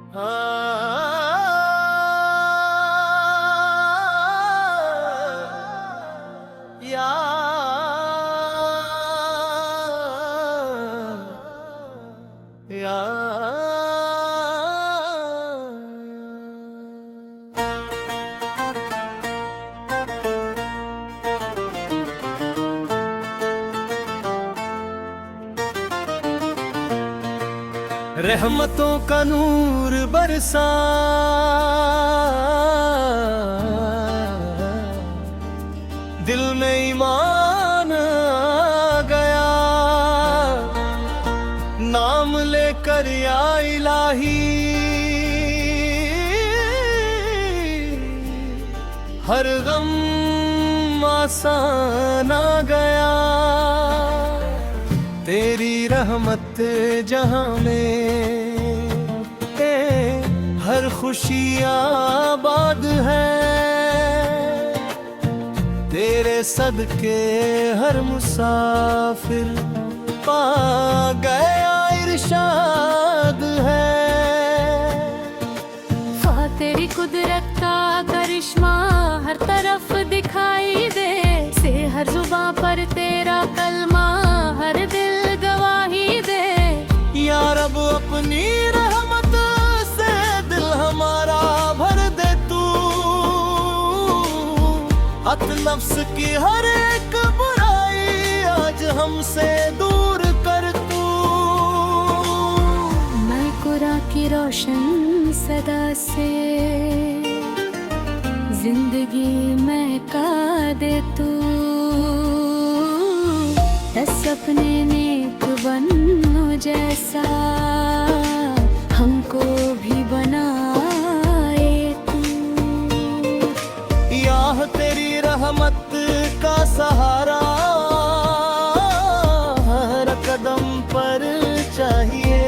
या या रहमतों का नूर बरसा, दिल में ईमान आ गया, नाम लेकर या इलाही हर गम आसान आ गया। तेरी रहमत जहां में हर खुशी आबाद है, तेरे सदके हर मुसाफिर पा गया इरशाद है। तेरी कुदरत का करिश्मा हर तरफ दिखाई दे, से हर जुबां पर तेरा कलमा हर दिल गवाही दे। या रब अपनी रहमत से दिल हमारा भर दे तू, हक नफ्स की हर एक बुराई आज हमसे दूर कर तू। मैं कुरान की रोशन सदा से जिंदगी महका दे तू, दस अपने नेक बनो जैसा हमको भी बनाए तू। याह तेरी रहमत का सहारा हर कदम पर चाहिए,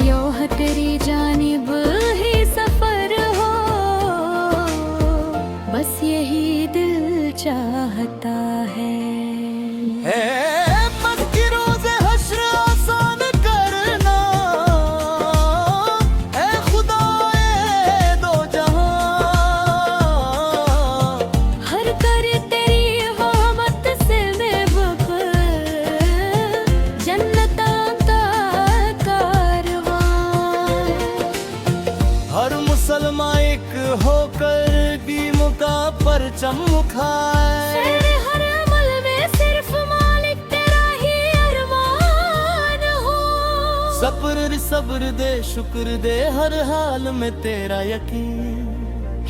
योह तेरी जानिब ही सफर हो, बस यही दिल चाहता है। बस की रोज़े हश्र आसान करना, ऐ खुदाए दो जहां, हर कर तेरी रहमत से मैं बखर जन्नतां का कारवां। हर मुसलमान एक होकर दीन का परचम उठाए, हर अमल में सिर्फ मालिक तेरा ही अरमान हो। सब्र दे शुक्र दे हर हाल में तेरा यकीन,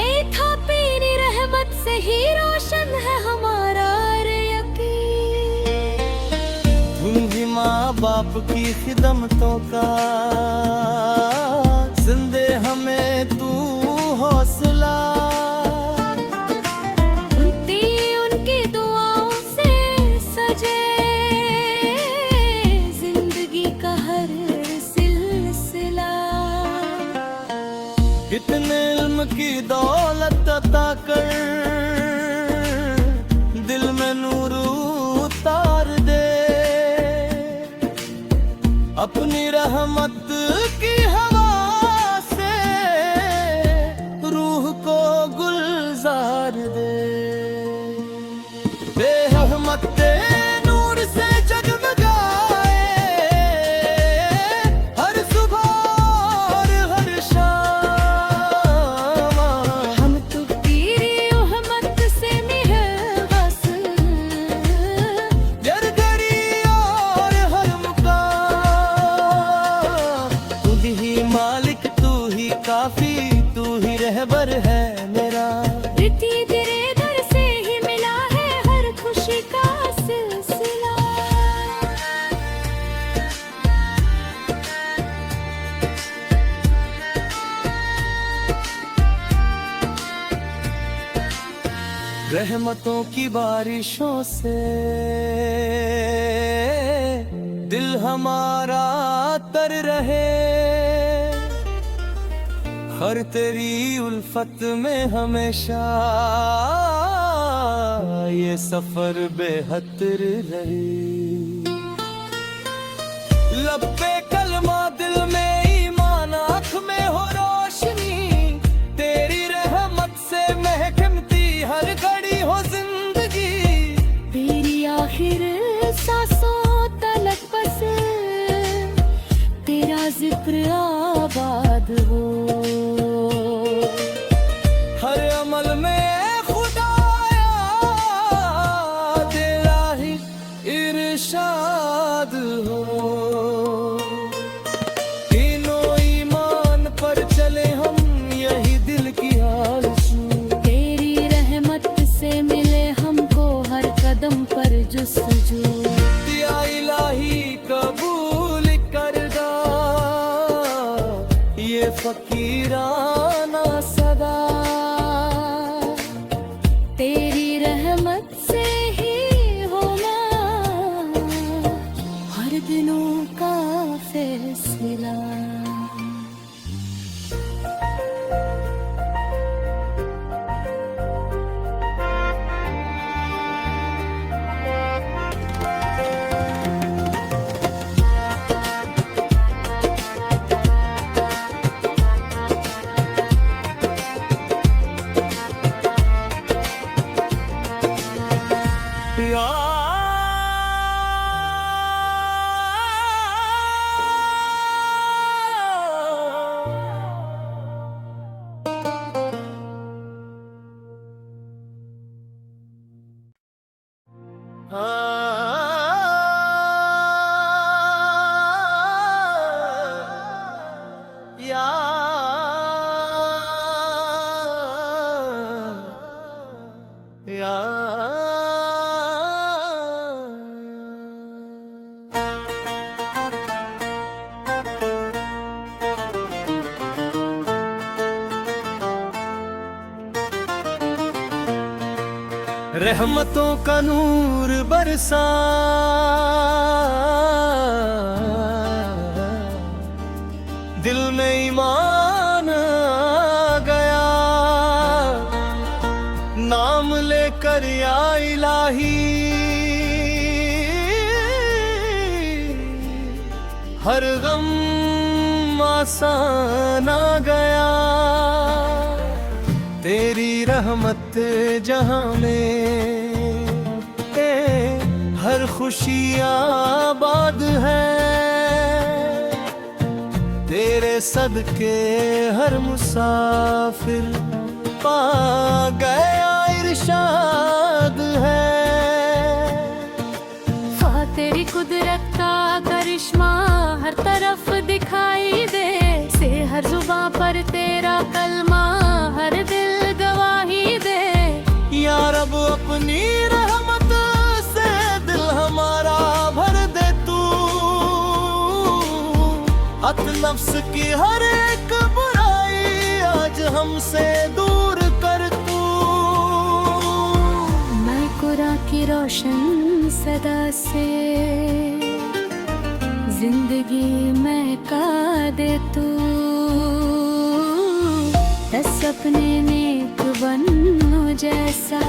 एक था तेरी रहमत से ही रोशन है हमारा यकीन। तुम ही माँ बाप की खिदमतों का जिंदे हमें तू हौसला, उनकी दुआओं से सजे जिंदगी का हर सिलसिला। इतने इल्म की दौलत अता कर, दिल में नूर उतार दे, अपनी रहमत की हवा से रूह को गुलजार दे। बेरहमत नूर से जगमगाए हर सुबह और हर शाम, हम तो तेरी रहमत से महबस, जरगरी और हर मुकाम। तू ही मालिक, तू ही काफी, तू ही रहबर है मेरा। प्रीति तेरे दर से ही मिला है हर खुशी का सिलसिला। रहमतों की बारिशों से दिल हमारा तर रहे, हर तेरी उल्फत में हमेशा ये सफर बेहतर रहे। लब पे कलमा दिल में तेरा जिक्र आबाद हो। हर अमल में खुदाया तेरा ही इरशाद हो। तीनों ईमान पर चले हम, यही दिल की आरज़ू। तेरी रहमत से मिले हमको हर कदम पर जुस्तजू। या इलाही कबूल करदा ये फकीराना सदा। तेरी रहमत से ही होना हर दिनों का फैसला। रहमतों का नूर बरसा, दिल में ईमान आ गया। नाम लेकर या इलाही हर गम आसान आ गया। तेरी रहमत जहां में हर खुशी आबाद है। तेरे सदके हर मुसाफिर पा गया इरशाद है। तेरी कुदरत का करिश्मा हर तरफ दिखाई दे। से हर जुबां पर तेरा कलमा हर दिल गवाही दे। या रब अपनी रहमत से दिल हमारा भर दे तू। अत नफ्स की हर एक बुराई आज हमसे दूर कर तू। मैं कुरान की रोशन सदा से जिंदगी महका दे तू। दस अपने नेक बनो जैसा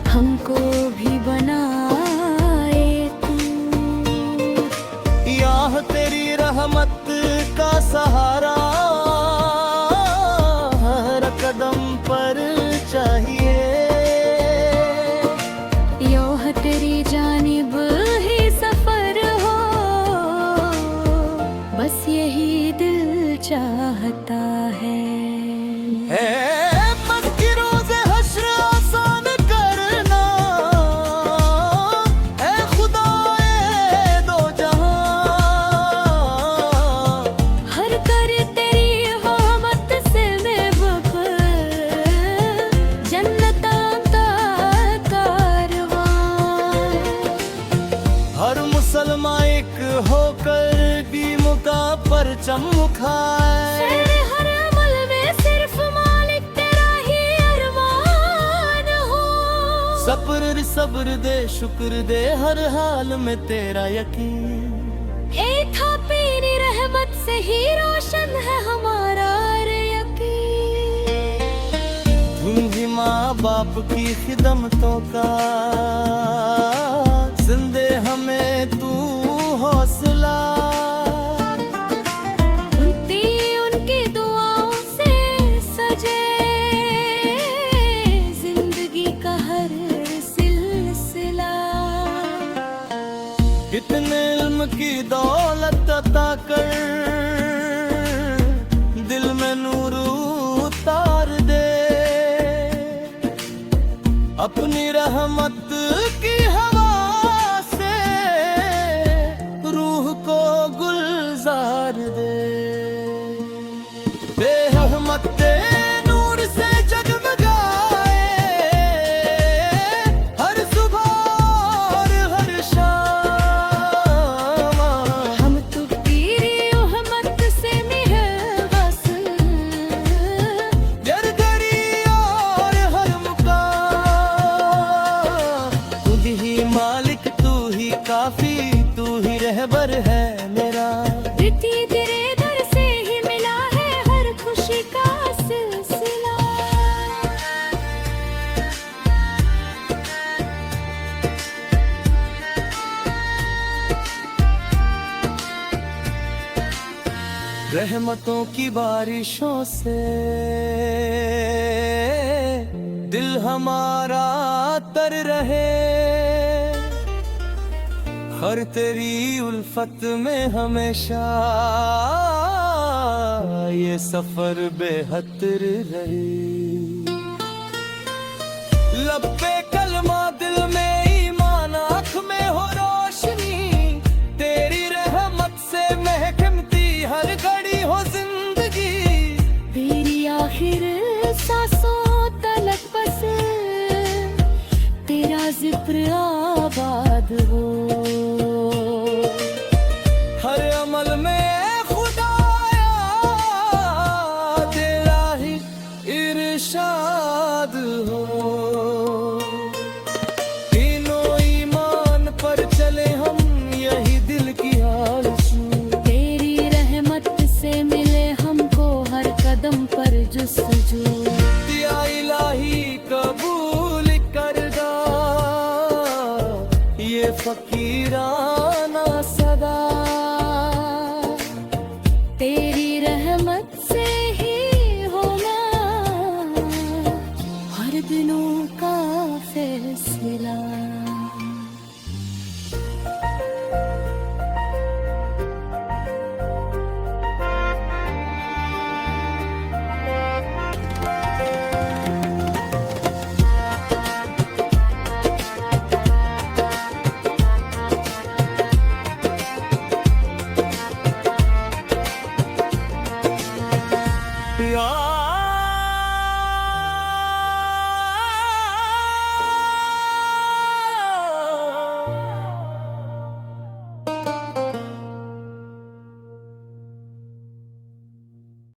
हमको भी बनाए तू। याह तेरी रहमत का सहारा हर कदम पर चाहिए। योह तेरी जानिब ही सफर हो, बस यही दिल चाहता है। बस की रोज़े हश्र आसान करना है खुदाए दो जहां। हर कर तेरी रहमत से बेवफा जन्नत का कारवां। हर मुसलमान एक होकर दीमों का परचम उठाए। हर अमल में सिर्फ मालिक तेरा ही अरमान हो। सब्र दे शुक्र दे हर हाल में तेरा यकीन। एक था तेरी रहमत से ही रोशन है हमारा यकीन। तुम ही माँ बाप की खिदमतों का जिंदे हमें तू हौसला। उनकी दुआओं से सजे जिंदगी का हर सिलसिला। इतने इल्म की दौलत दौलत अता कर, दिल में नूर उतार दे, अपनी रहमत की हवा से रूह को गुलजार दे। रहमत नूर से जगमगाए हर सुबह और हर शाम, हम तो तेरी रहमत से महबस, जरगरी और हर मुकाम। खुद ही मालिक, तू ही काफी, तू ही रहबर है मेरा। प्रीति तेरे दर से ही मिला है हर खुशी का सिलसिला। रहमतों की बारिशों से दिल हमारा तर रहे, हर तेरी उल्फत में हमेशा ये सफर बेहतर रहे। लब पे कलमा, दिल में ईमान, आँख में हो रोशनी, तेरी रहमत से महकती हर घड़ी हो जिंदगी। तेरी आखिर सांसों तलक बस तेरा जिक्र आबाद हो, हर अमल में खुदाया तेरा ही इरशाद हो। तीनों ईमान पर चले हम, यही दिल की आरज़ू। तेरी रहमत से मिले हमको हर कदम पर जुस्तजू। या इलाही कबूल करदा ये फकीराना सदा, तेरी रहमत से ही होना हर दिनों का फैसला। या